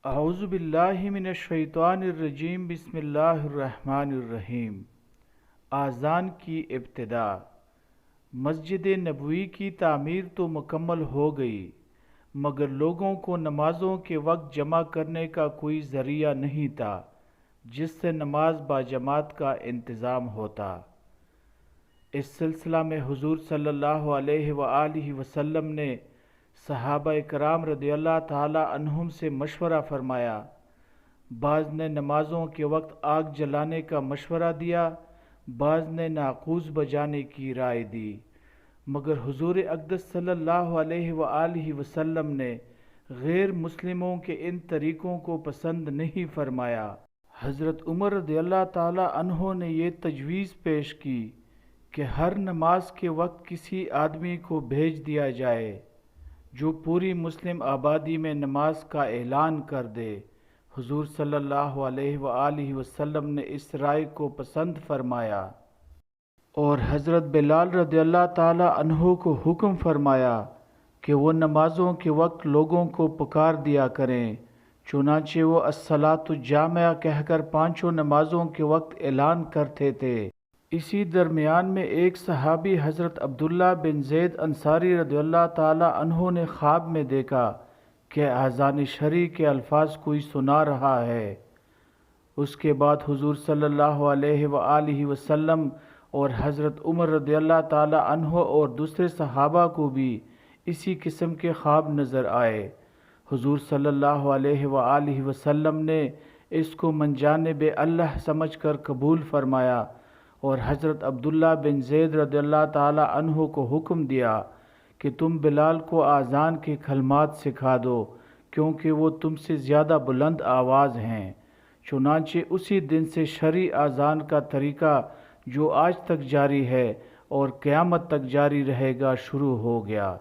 اعوذ باللہ من الشیطان الرجیم بسم اللہ الرحمن الرحیم۔ اذان کی ابتدا۔ مسجد نبوی کی تعمیر تو مکمل ہو گئی، مگر لوگوں کو نمازوں کے وقت جمع کرنے کا کوئی ذریعہ نہیں تھا جس سے نماز باجماعت کا انتظام ہوتا۔ اس سلسلہ میں حضور صلی اللہ علیہ وآلہ وسلم نے صحابہ کرام رضی اللہ تعالی عنہم سے مشورہ فرمایا۔ بعض نے نمازوں کے وقت آگ جلانے کا مشورہ دیا، بعض نے ناقوس بجانے کی رائے دی، مگر حضور اقدس صلی اللہ علیہ وآلہ وسلم نے غیر مسلموں کے ان طریقوں کو پسند نہیں فرمایا۔ حضرت عمر رضی اللہ تعالی عنہ نے یہ تجویز پیش کی کہ ہر نماز کے وقت کسی آدمی کو بھیج دیا جائے جو پوری مسلم آبادی میں نماز کا اعلان کر دے۔ حضور صلی اللہ علیہ وآلہ وسلم نے اس رائے کو پسند فرمایا اور حضرت بلال رضی اللہ تعالی عنہ کو حکم فرمایا کہ وہ نمازوں کے وقت لوگوں کو پکار دیا کریں، چنانچہ وہ الصلاۃ الجامعہ کہہ کر پانچوں نمازوں کے وقت اعلان کرتے تھے۔ اسی درمیان میں ایک صحابی حضرت عبداللہ بن زید انصاری رضی اللہ تعالی عنہ نے خواب میں دیکھا کہ اذان شرعی کے الفاظ کوئی سنا رہا ہے۔ اس کے بعد حضور صلی اللہ علیہ وآلہ وسلم اور حضرت عمر رضی اللہ تعالی عنہ اور دوسرے صحابہ کو بھی اسی قسم کے خواب نظر آئے۔ حضور صلی اللہ علیہ وآلہ وسلم نے اس کو من جانب اللہ سمجھ کر قبول فرمایا اور حضرت عبداللہ بن زید رضی اللہ تعالی عنہ کو حکم دیا کہ تم بلال کو اذان کے کلمات سکھا دو کیونکہ وہ تم سے زیادہ بلند آواز ہیں۔ چنانچہ اسی دن سے شرعی اذان کا طریقہ جو آج تک جاری ہے اور قیامت تک جاری رہے گا شروع ہو گیا۔